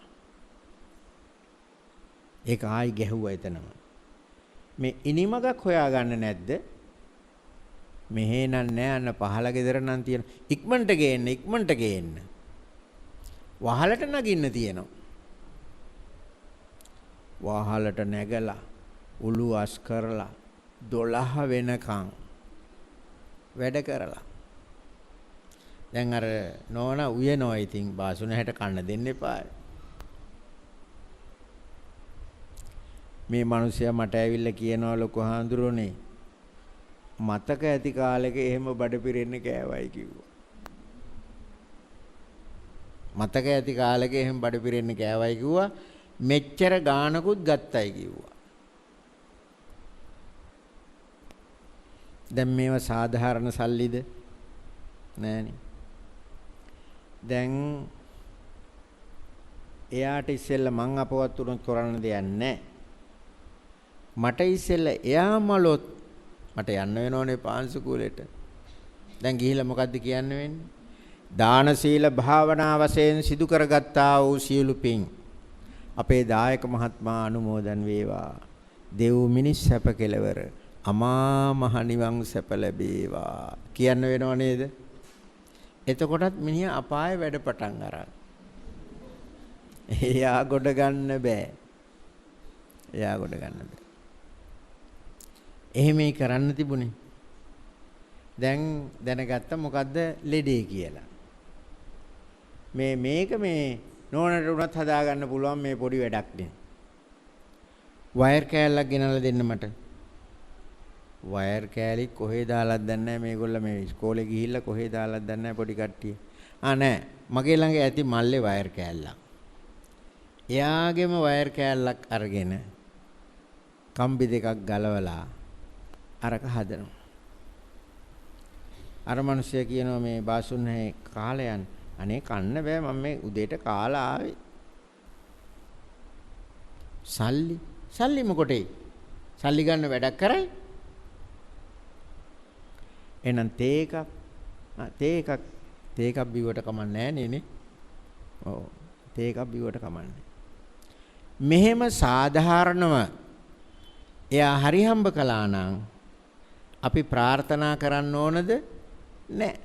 ඒක ආයි ගැහුවා එතනම. මේ ඉනිමගක් හොයාගන්න නැද්ද? මෙහෙ නෑ අන්න පහළ ගෙදර නම් තියෙන. ඉක්මනට ගේන්න. වහලට නගින්න තියෙනවා. වහලට නැගලා උළු අස් කරලා 12 වෙනකන් වැඩ කරලා. දැන් අර නෝනා උයනවා ඉතින් බාසුන හැට කන්න දෙන්න එපා. මේ මිනිස්සයා මට ඇවිල්ලා කියනවා ලොකු හාඳුරෝනේ මතක ඇති කාලෙක එහෙම බඩ පිරෙන්න කෑවයි කිව්වා. මතක ඇති කාලෙක එහෙම බඩ පිරෙන්න කෑවයි කිව්වා. මෙච්චර ගානකුත් ගත්තයි කිව්වා. දැන් මේව සාධාරණ සල්ලිද? නෑනේ. දැන් එයාට ඉස්සෙල්ලා මං අපවත් උනොත් කරන්න දෙයක් නැහැ. මට ඉස්සෙල්ලා එයා මලොත් මට යන්න වෙනෝනේ පාන්සුකූලෙට. දැන් ගිහිල්ලා මොකද්ද කියන්න වෙන්නේ? දාන සීල භාවනා වශයෙන් සිදු කරගත්තා වූ සියලු පින් අපේ දායක මහත්මයා අනුමෝදන් වේවා. දෙව් මිනිස් සැප කෙලවර අමා මහ නිවන් සැප ලැබේවා කියන්න වෙනව නේද? එතකොටත් මිනිහා අපායේ වැඩ පටන් අරන්. එයා ගොඩ ගන්න බෑ. එහෙමයි කරන්න තිබුණේ. දැන් දැනගත්ත මොකද්ද ලෙඩේ කියලා. මේක නෝනට උනත් හදාගන්න පුළුවන් මේ පොඩි වැඩක් නේ. වයර් කෑල්ලක් ගෙනල්ලා දෙන්න මට. වයර් කෑලි කොහේ දාලාද දන්නේ නැහැ මේගොල්ල මේ ඉස්කෝලේ ගිහිල්ලා කොහේ දාලාද දන්නේ නැහැ පොඩි කට්ටිය. නෑ මගේ ළඟ ඇති මල්ලේ වයර් කෑල්ලක්. එයාගෙම වයර් කෑල්ලක් අරගෙන කම්බි දෙකක් ගලවලා අරක හදනවා. අර මිනිස්සයා කියනවා මේ බාසුන් නැහැ කාලේ යන්න. අනේ කන්න බෑ මම මේ උදේට කාලා ආවේ. සල්ලි මොකටේ? සල්ලි ගන්න වැඩක් කරයි. එහෙනම් තේ එකක් බිව්වට කමන්නේ නැහැ නේ. ඔව් තේ එකක් බිව්වට කමන්නේ. මෙහෙම සාධාරණව එයා හරි හම්බ කළා නම් අපි ප්‍රාර්ථනා කරන්න ඕනද? නැහැ.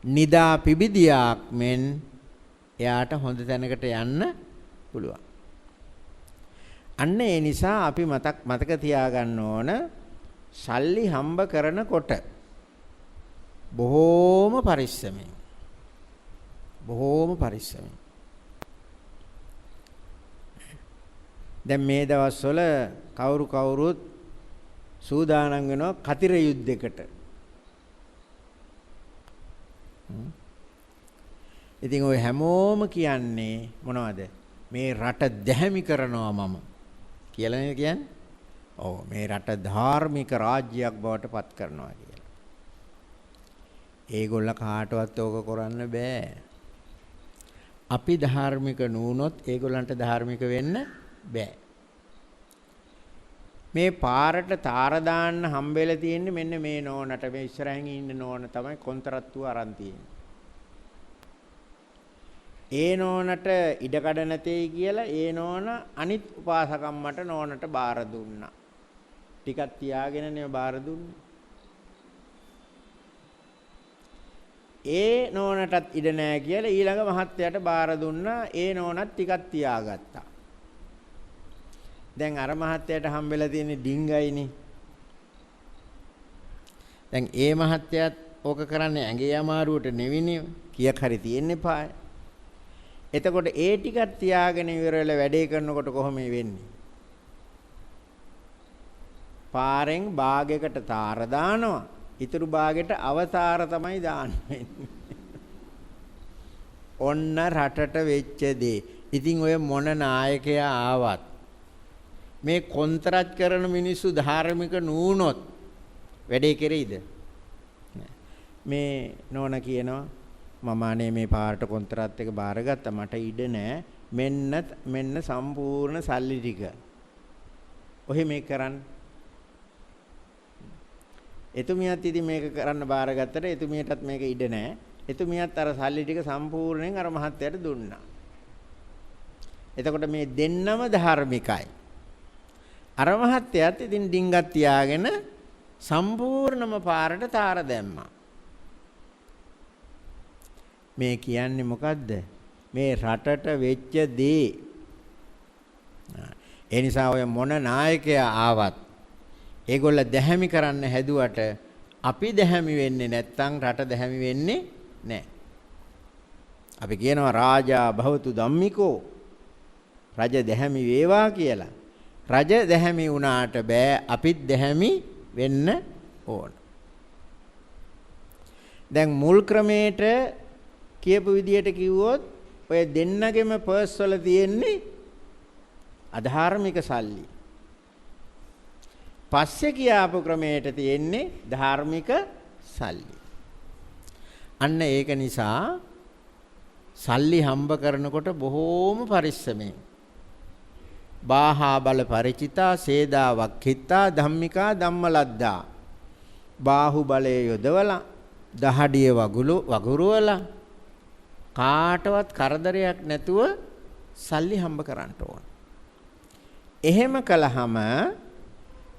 නිදා පිබිදියාක් මෙන් එයාට හොඳ තැනකට යන්න පුළුවන්. අන්න ඒ නිසා අපි මතක තියාගන්න ඕන සල්ලි හම්බ කරනකොට බොහෝම පරිස්සමෙන් දැන් මේ දවස්වල කවුරුත් සූදානම් වෙනවා කතිර යුද්ධයකට. ඉතින් ඔය හැමෝම කියන්නේ මොනවද? මේ රට දැහැමි කරනවා මම කියලා නේද කියන්නේ? ඔව් මේ රට ධාර්මික රාජ්‍යයක් බවට පත් කරනවා කියලා. ඒගොල්ල කාටවත් ඕක කරන්න බෑ. අපි ධාර්මික නුනොත් ඒගොල්ලන්ට ධාර්මික වෙන්න බෑ. මේ පාරට තාර දාන්න හම්බෙලා තියෙන්නේ මෙන්න මේ නෝනට. මේ ඉස්සරහින් ඉන්න නෝන තමයි කොන්ත්‍රාත්තුව අරන් තියෙන්නේ. ඒ නෝනට ඉඩකඩ නැtei කියලා ඒ නෝන අනිත් උපාසකම්මට නෝනට බාර දුන්නා. ටිකක් තියාගෙනනේ බාර දුන්නේ. ඒ නෝනටත් ඉඩ නැහැ කියලා ඊළඟ මහත්තයාට බාර දුන්නා. ඒ නෝනත් ටිකක් තියාගත්තා. දැන් අර මහත්තයාට හම්බෙලා තියෙන්නේ ඩිංගයිනේ. දැන් ඒ මහත්තයාත් ඕක කරන්නේ ඇඟේ අමාරුවට නෙවිනේ. කීයක් හරි තියෙන්න එපා. එතකොට ඒ ටිකක් තියාගෙන ඉවර වෙලා වැඩේ කරනකොට කොහොම වෙන්නේ? පාරෙන් භාගයකට තාර දානවා. ඊතුරු භාගයට අවතාර තමයි දාන්නේ. ඔන්න රටට වෙච්ච දේ. ඉතින් ඔය මොන නායකයා ආවත් මේ කොන්ත්‍රාත් කරන මිනිස්සු ධාර්මික නුනොත් වැඩේ කෙරෙයිද? මේ නෝන කියනවා මම අනේ මේ පාරට කොන්ත්‍රාත් එක බාරගත්තා මට ඉඩ නැහැ. මෙන්න සම්පූර්ණ සල්ලි ටික. ඔහෙ මේක කරන්න. එතුමියත් ඉතින් මේක කරන්න බාරගත්තට එතුමියටත් මේක ඉඩ නැහැ. එතුමියත් අර සල්ලි ටික සම්පූර්ණයෙන් අර මහත්තයාට දුන්නා. එතකොට මේ දෙන්නම ධාර්මිකයි. අර මහත්තයාත් ඉතින් ඩිංගක් තියාගෙන සම්පූර්ණම පාරට තාර දැම්මා. මේ කියන්නේ මොකද්ද? මේ රටට වෙච්ච දේ. ඒ නිසා ඔය මොන නායකයා ආවත් ඒගොල්ල දැහැමි කරන්න හැදුවට අපි දැහැමි වෙන්නේ නැත්නම් රට දැහැමි වෙන්නේ නැහැ. අපි කියනවා රාජා භවතු ධම්මිකෝ. රජ දැහැමි වේවා කියලා. රජ දැහැමි වුණාට බෑ අපිත් දැහැමි වෙන්න ඕන. දැන් මුල් ක්‍රමයට කියපු විදියට කිව්වොත් ඔය දෙන්නගෙම පර්ස් වල තියෙන්නේ අධාර්මික සල්ලි. පස්සේ කියාපු ක්‍රමයට තියෙන්නේ ධාර්මික සල්ලි. අන්න ඒක නිසා සල්ලි හම්බ කරනකොට බොහෝම පරිස්සමෙන් බාහා බල පරිචිතා සේදා වක්ඛිතා ධම්මිකා ධම්මලද්දා බාහු බලයේ යොදවලා දහඩිය වගුරුවලා කාටවත් කරදරයක් නැතුව සල්ලි හම්බ කරන්න ඕන. එහෙම කළාම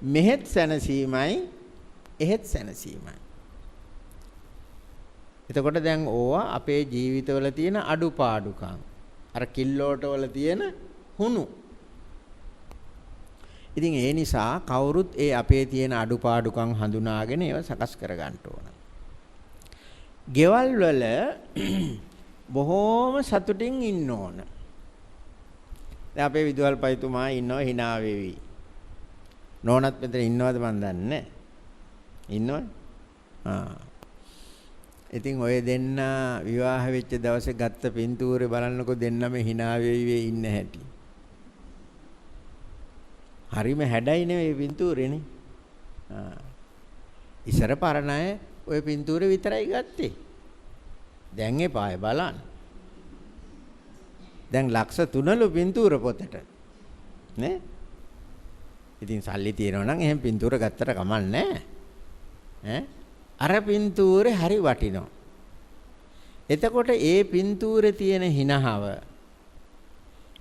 මෙහෙත් සැනසීමයි එහෙත් සැනසීමයි. එතකොට දැන් ඕවා අපේ ජීවිතවල තියෙන අඩුපාඩුකම්. අර කිල්ලෝට වල තියෙන හුණු. ඉතින් ඒ නිසා කවුරුත් ඒ අපේ තියෙන අඩුපාඩුකම් හඳුනාගෙන ඒව සකස් කර ගන්න ඕන. ගෙවල් වල බොහෝම සතුටින් ඉන්න ඕන. දැන් අපේ විදුහල්පතිතුමා ඉන්නව hina වෙවි. නෝනත් මෙතන ඉන්නවද මන් දන්නේ නැහැ. ඉන්නවද? ඉතින් ඔය දෙන්න විවාහ වෙච්ච දවසේ ගත්ත පින්තූරේ බලන්නකෝ දෙන්නම hina වෙවි ඉන්න හැටි. හරිම හැඩයි නෙවෙයි පින්තූරේනේ. ඉස්සර පරණ අය ඔය පින්තූරේ විතරයි ගත්තේ. දැන් එපාය බලන්න. දැන් ලක්ෂ 3ලු පින්තූර පොතට. නේ? ඉතින් සල්ලි තියෙනවා නම් එහෙම පින්තූර ගත්තට කමක් නැහැ. අර පින්තූරේ හරි වටිනවා. එතකොට ඒ පින්තූරේ තියෙන හිනහව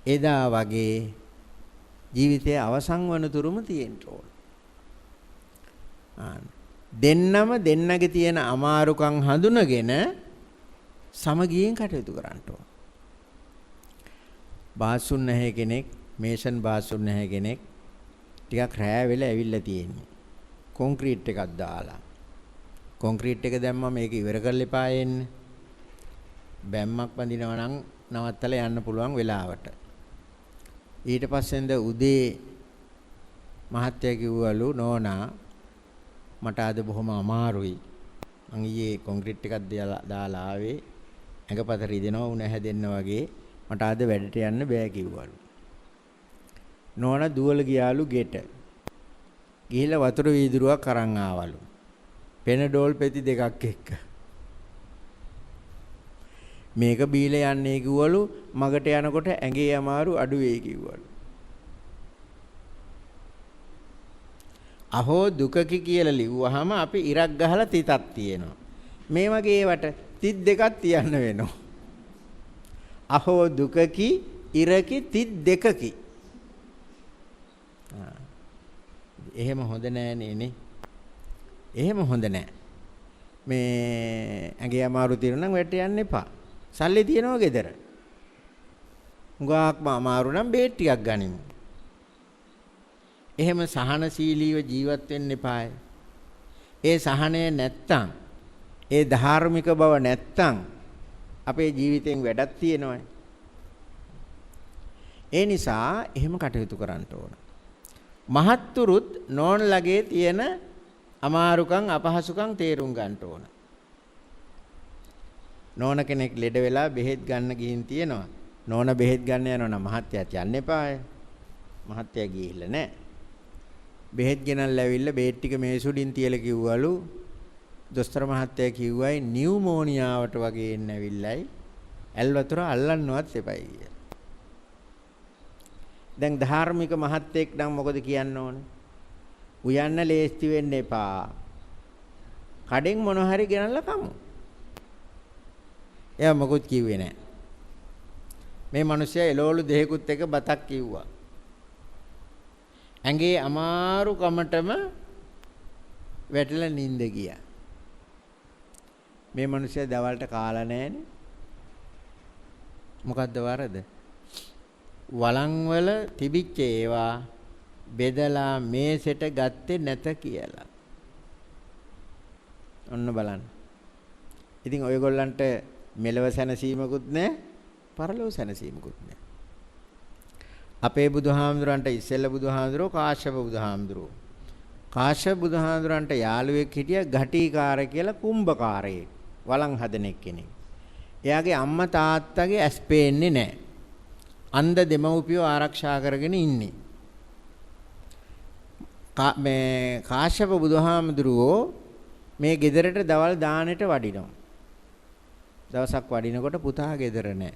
එදා වගේ ජීවිතයේ අවසන් වන තුරුම තියෙන්න ඕන. දෙන්නම දෙන්නගේ තියෙන අමාරුකම් හඳුනගෙන සමගියෙන් කටයුතු කරන්න ඕන. බාසුන් නැහැ කෙනෙක්, මේෂන් බාසුන් නැහැ කෙනෙක් ටිකක් රෑ වෙලා ඇවිල්ලා තියෙන්නේ. කොන්ක්‍රීට් එකක් දාලා. කොන්ක්‍රීට් එක දැම්මම මේක ඉවර කරලා එපා එන්නේ. බැම්මක් බඳිනවා නම් නවත්තලා යන්න පුළුවන් වෙලාවට. ඊට පස්සෙන්ද උදේ මහත්තයා කිව්වලු නෝනා මට අද බොහොම අමාරුයි. මං ඊයේ කොන්ක්‍රීට් එකක් දාලා ආවේ. ඇඟපත රිදෙනවා උණ හැදෙන්න වගේ. මට අද වැඩට යන්න බෑ කිව්වලු. නෝනා දුවල ගියාලු ගෙට. ගිහිල්ලා වතුර වීදුරුවක් අරන් ආවලු. පෙනඩෝල් පෙති දෙකක් එක්ක. මේක බීලා යන්නේ කිව්වලු. මගට යනකොට ඇඟේ අමාරු අඩු වෙයි කිව්වලු. අහෝ දුකකි කියලා ලිව්වහම අපි ඉරක් ගහලා තිතක් තියෙනවා. මේ වගේ ඒවට තිත් දෙකක් තියන්න වෙනවා. අහෝ දුකකි ඉරකි තිත් දෙකකි. එහෙම හොඳ නෑනේ නේ. එහෙම හොඳ නෑ. මේ ඇඟේ අමාරු තියෙන නම් වැට යන්න එපා. සල්ලි තියනවා ගෙදර. හුඟක්ම අමාරු නම් බේත් ටිකක් ගනිමු. එහෙම සහනශීලීව ජීවත් වෙන්න එපායි. ඒ සහනය නැත්තම් ඒ ධාර්මික බව නැත්තම් අපේ ජීවිතෙන් වැඩක් තියෙනවා. ඒ නිසා එහෙම කටයුතු කරන්න ඕන. මහත්තුරුත් නෝන්ලගේ තියෙන අමාරුකම් අපහසුකම් තේරුම් ගන්න ඕන. නෝන කෙනෙක් ලෙඩ වෙලා බෙහෙත් ගන්න ගිහින් තියෙනවා. නෝන බෙහෙත් ගන්න යනවා නම් මහත්තයාත් යන්න එපාය. මහත්තයා ගිහිල්ලා නැහැ. බෙහෙත් ගෙනල්ලා ඇවිල්ලා බේත් ටික මේසුඩින් තියලා කිව්වලු දොස්තර මහත්තයා කිව්වයි නියුමෝනියාවට වගේ එන්න ඇවිල්ලයි ඇල් වතුර අල්ලන්නවත් එපයි කියලා. දැන් ධාර්මික මහත්තයෙක් නම් මොකද කියන්න ඕනේ? උයන්න ලේස්ති වෙන්න එපා. කඩෙන් මොන හරි ගෙනල්ලා කමු. එයා මොකුත් කිව්වේ නැහැ. මේ මිනිස්සයා එළවලු දෙහෙකුත් එක බතක් කිව්වා. ඇඟේ අමාරු කමටම වැටලා නිින්ද ගියා. මේ මිනිස්සයා දවල්ට කාලා නැහැනේ. මොකද්ද වරද? වළං වල තිබිච්ච ඒවා බෙදලා මේසෙට ගත්තේ නැත කියලා. ඔන්න බලන්න. ඉතින් ඔයගොල්ලන්ට මෙලව සැනසීමකුත් නැහැ, පරලොව සැනසීමකුත් නැහැ. අපේ බුදුහාමුදුරන්ට ඉස්සෙල්ලා බුදුහාමුදුරෝ කාශ්‍යප බුදුහාමුදුරෝ. කාශ්‍යප බුදුහාමුදුරන්ට යාළුවෙක් හිටියා ගටිකාර කියලා කුම්භකාරයෙක්. වළං හදන කෙනෙක්. එයාගේ අම්මා තාත්තගේ ඇස් පේන්නේ නැහැ. අන්ධ දෙමව්පියෝ ආරක්ෂා කරගෙන ඉන්නේ. මේ කාශ්‍යප බුදුහාමුදුරුවෝ මේ ගෙදරට දවල් දානෙට වඩිනවා. දවසක් වඩිනකොට පුතා ගෙදර නැහැ.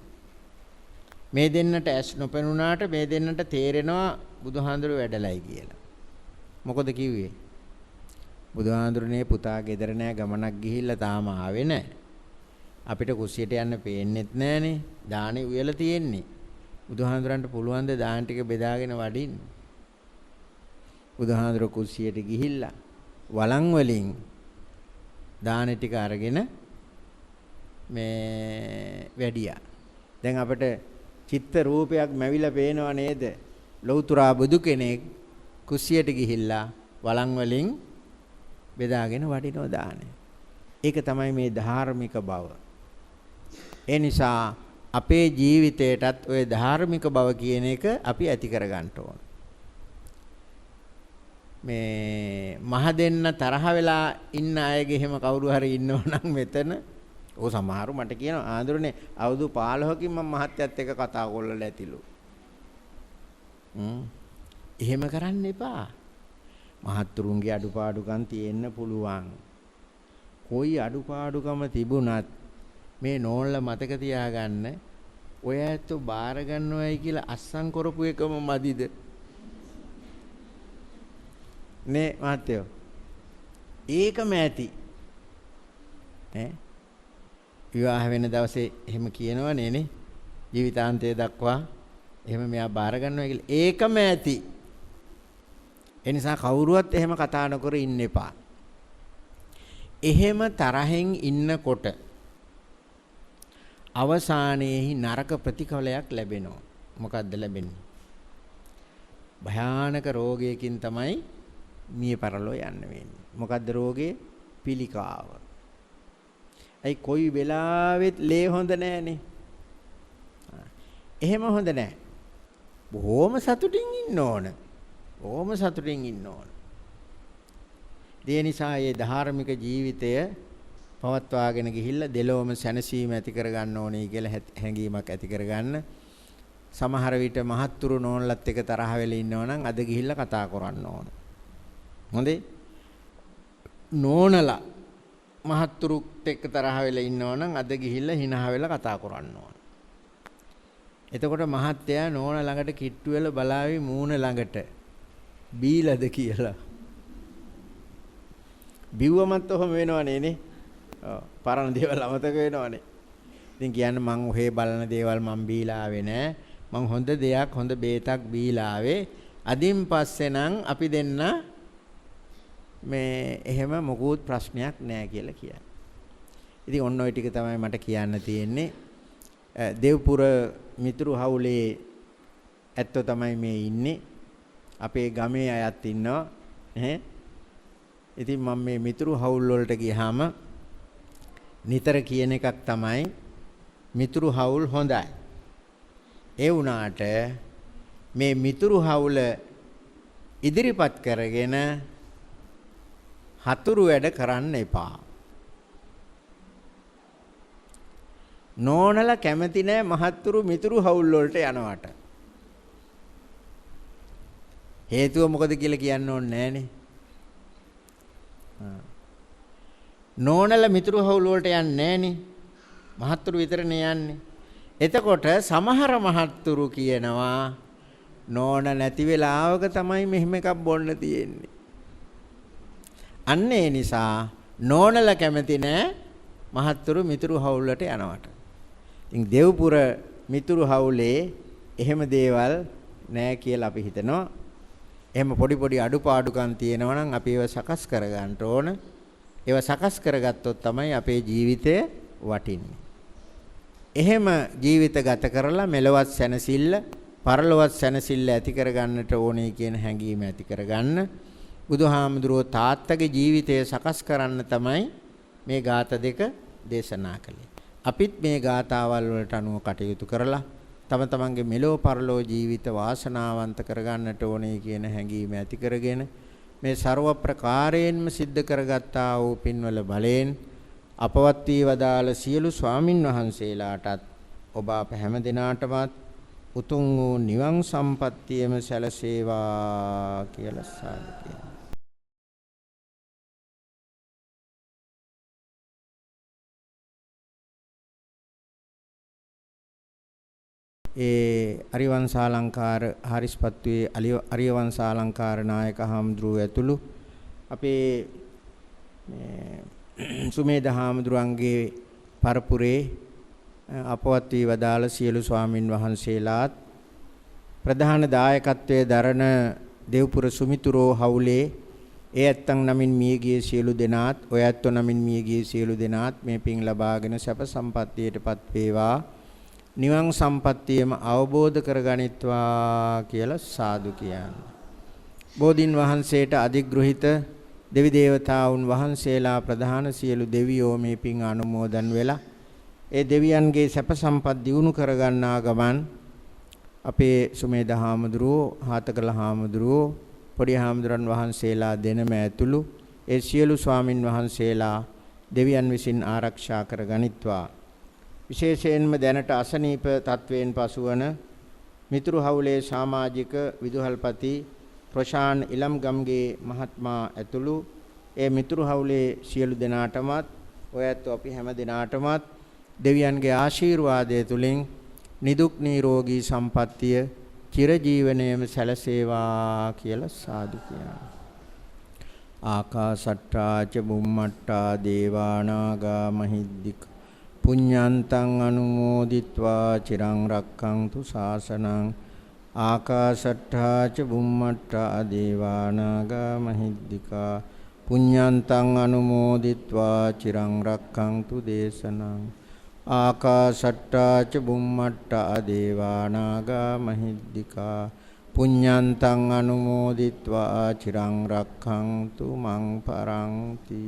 මේ දෙන්නට ඇස් නොපෙනුනාට මේ දෙන්නට තේරෙනවා බුදුහාඳුරු වැඩලයි කියලා. මොකද කිව්වේ? බුදුහාඳුරුනේ පුතා ගෙදර නැහැ, ගමනක් ගිහිල්ලා තාම ආවේ නැහැ. අපිට කුස්සියට යන්න පේන්නෙත් නැහනේ. දානේ උයලා තියෙන්නේ. බුදුහාඳුරන්ට පුළුවන් ද දාන ටික බෙදාගෙන වඩින්න? බුදුහාඳුර කුස්සියට ගිහිල්ලා වළං වලින් දාන ටික අරගෙන මේ වැඩියා. දැන් අපිට චිත්ත රූපයක් මැවිලා පේනව නේද? ලෞතුරා බුදු කෙනෙක් කුස්සියට ගිහිල්ලා වළං වලින් බෙදාගෙන වඩිනව දානේ. ඒක තමයි මේ ධාර්මික බව. ඒ නිසා අපේ ජීවිතේටත් ওই ධාර්මික බව කියන එක අපි ඇති කර ගන්න ඕන. මේ මහ දෙන්න තරහ වෙලා ඉන්න අයගේ එහෙම කවුරු හරි ඉන්නව නම් මෙතන ඔය සමහරු මට කියනවා ආඳුරනේ අවුරුදු 15කින් මම මහත්යත් එක්ක කතා කරලා ඇතිලු. එහෙම කරන්න එපා. මහත්තුරුන්ගේ අඩුපාඩුකම් තියෙන්න පුළුවන්. කොයි අඩුපාඩුකම තිබුණත් මේ නෝන්ලා මතක තියාගන්න ඔය ඇත්තෝ බාර ගන්නවයි කියලා අස්සම් කරපු එකම මදිද නේ මහත්තයෝ? ඒකම ඇති ඈ විවාහ වෙන දවසේ එහෙම කියනවනේ නේ ජීවිතාන්තය දක්වා එහෙම මෙයා බාර ගන්නවා කියලා. ඒකම ඇති. ඒ නිසා කවුරුවත් එහෙම කතා නොකර ඉන්න එපා. එහෙම තරහෙන් ඉන්නකොට අවසානයේහි නරක ප්‍රතිඵලයක් ලැබෙනවා. මොකක්ද ලැබෙන්නේ? භයානක රෝගයකින් තමයි මිය පරලෝ යන්න වෙන්නේ. මොකක්ද රෝගේ? පිළිකාව. අයි කොයි වෙලාවෙත් ලේ හොඳ නැහනේ. එහෙම හොඳ නැහැ. බොහොම සතුටින් ඉන්න ඕන. බොහොම සතුටින් ඉන්න ඕන. ඒ නිසා මේ ධාර්මික ජීවිතය පවත්වාගෙන ගිහිල්ලා දෙලොවම සැනසීම ඇති කරගන්න ඕනේ කියලා හැඟීමක් ඇති කරගන්න. සමහර විට මහත්තුරු නෝනලත් එක තරහ වෙලා ඉන්නවනම් අද ගිහිල්ලා කතා කරන්න ඕන. හොඳේ? නෝනලා මහත්තුරුත් එක්ක තරහ වෙලා ඉන්නවනම් අද ගිහිල්ලා hina වෙලා කතා කරන්න ඕන. එතකොට මහත්තයා නෝන ළඟට කිට්ටු වෙලා බලාවි මූණ ළඟට බීලාද කියලා. බිව්වමත් ඔහම වෙනවනේ නේ. ඔව් පරණ දේවල් අමතක වෙනවනේ. ඉතින් කියන්නේ මං ඔහේ බලන දේවල් මං බීලා ආවේ නෑ. මං හොඳ දෙයක් හොඳ බේතක් බීලා ආවේ. අදින් පස්සේ නම් අපි දෙන්න මේ එහෙම මොකුත් ප්‍රශ්නයක් නෑ කියලා කියන්නේ. ඉතින් ඔන්න ඔය ටික තමයි මට කියන්න තියෙන්නේ. දෙව්පුර මිතුරු හවුලේ ඇත්තෝ තමයි මේ ඉන්නේ. අපේ ගමේ අයත් ඉන්නවා. ඉතින් මම මේ මිතුරු හවුල් වලට ගියාම නිතර කියන එකක් තමයි මිතුරු හවුල් හොඳයි. ඒ වුණාට මේ මිතුරු හවුල ඉදිරිපත් කරගෙන හතුරු වැඩ කරන්න එපා. නෝනලා කැමති නෑ මහත්තුරු මිතුරු හවුල් වලට යනවට. හේතුව මොකද කියලා කියන්න ඕනේ නෑනේ. නෝනලා මිතුරු හවුල් වලට යන්නේ නෑනේ. මහත්තුරු විතරනේ යන්නේ. එතකොට සමහර මහත්තුරු කියනවා නෝන නැති වෙලාවක තමයි මෙහෙම එකක් බොන්න තියෙන්නේ. අන්න ඒ නිසා නෝනලා කැමති නෑ මහත්තුරු මිතුරු හවුල් වලට යනවට. ඉතින් දෙව්පුර මිතුරු හවුලේ එහෙම දේවල් නෑ කියලා අපි හිතනවා. එහෙම පොඩි පොඩි අඩුපාඩුකම් තියෙනවා නම් අපි ඒව සකස් කරගන්න ඕන. ඒව සකස් කරගත්තොත් තමයි අපේ ජීවිතය වටින්නේ. එහෙම ජීවිත ගත කරලා මෙලොවත් සැනසෙල්ල, පරලොවත් සැනසෙල්ල ඇති කරගන්නට ඕනේ කියන හැඟීම ඇති කරගන්න බුදුහාමුදුරුවෝ තාත්තගේ ජීවිතය සකස් කරන්න තමයි මේ ગાත දෙක දේශනා කළේ. අපිත් මේ ગાතාවල් වලට අනුව කටයුතු කරලා තම තමන්ගේ මෙලෝ පරලෝ ජීවිත වාසනාවන්ත කරගන්නට ඕනේ කියන හැඟීම ඇති කරගෙන මේ ਸਰව ප්‍රකාරයෙන්ම සිද්ධ කරගත්තා වූ පින්වල බලයෙන් අපවත් වී වදාළ සියලු ස්වාමින් වහන්සේලාටත් ඔබ අප හැම දිනාටමත් උතුම් වූ නිවන් සම්පත්තියම සැලසේවා කියලා සාදු කියනවා. ඒ අරිවංශාලංකාර හරිස්පත්තුවේ අරිවංශාලංකාර නායක හාමුදුරුව ඇතුළු අපේ සුමේද හාමුදුරුවන්ගේ පරපුරේ අපවත් වී වදාළ සියලු ස්වාමින් වහන්සේලාත් ප්‍රධාන දායකත්වයේ දරන දෙව්පුර සුමිතුරෝ හවුලේ ඒ ඇත්තන් නමින් මියගිය සියලු දෙනාත් ඔය ඇත්තෝ නමින් මියගිය සියලු දෙනාත් මේ පින් ලබාගෙන සැප සම්පත්තියටපත් වේවා නිවන් සම්පත්තියම අවබෝධ කරගනිත්වා කියලා සාදු කියන්නේ. බෝධින් වහන්සේට අධිග්‍රහිත දෙවි දේවතාවුන් වහන්සේලා ප්‍රධාන සියලු දෙවියෝ මේ පින් අනුමෝදන් වෙලා ඒ දෙවියන්ගේ සැප සම්පත් දියුණු කරගන්නා ගමන් අපේ සුමේද හාමුදුරුවෝ, හාතකල හාමුදුරුවෝ, පොඩි හාමුදුරන් වහන්සේලා දෙනම ඇතුළු ඒ සියලු ස්වාමින් වහන්සේලා දෙවියන් විසින් ආරක්ෂා කරගනිත්වා. විශේෂයෙන්ම දැනට අසනීප තත්වයෙන් පසුවන මිතුරු හවුලේ සමාජික විදුහල්පති ප්‍රශාන් ඉලම්ගම්ගේ මහත්මයා ඇතුළු ඒ මිතුරු හවුලේ සියලු දෙනාටමත් ඔයත් අපි හැම දෙනාටමත් දෙවියන්ගේ ආශිර්වාදය තුලින් නිදුක් නිරෝගී සම්පන්නිය චිරජීවනයේම සැලසේවා කියලා සාදු කියනවා. ආකාසට්ටා ච බුම්මට්ටා දේවානාගා මහිද්దిక පුඤ්ඤන්තං අනුමෝදිත්වා චිරං රක්ඛන්තු ශාසනං ආකාශට්ඨා ච බුම්මට්ඨා දේවානාගා මහිද්దికා පුඤ්ඤන්තං අනුමෝදිත්වා චිරං රක්ඛන්තු දේශනං ආකාශට්ඨා ච බුම්මට්ඨා දේවානාගා මහිද්దికා පුඤ්ඤන්තං අනුමෝදිත්වා චිරං රක්ඛන්තු මං පරන්ති.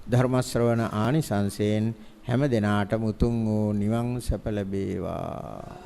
ධර්ම ශ්‍රවණ ආනිසංසයෙන් හැම දිනාටම උතුම් වූ නිවන් සැප ලැබේවා.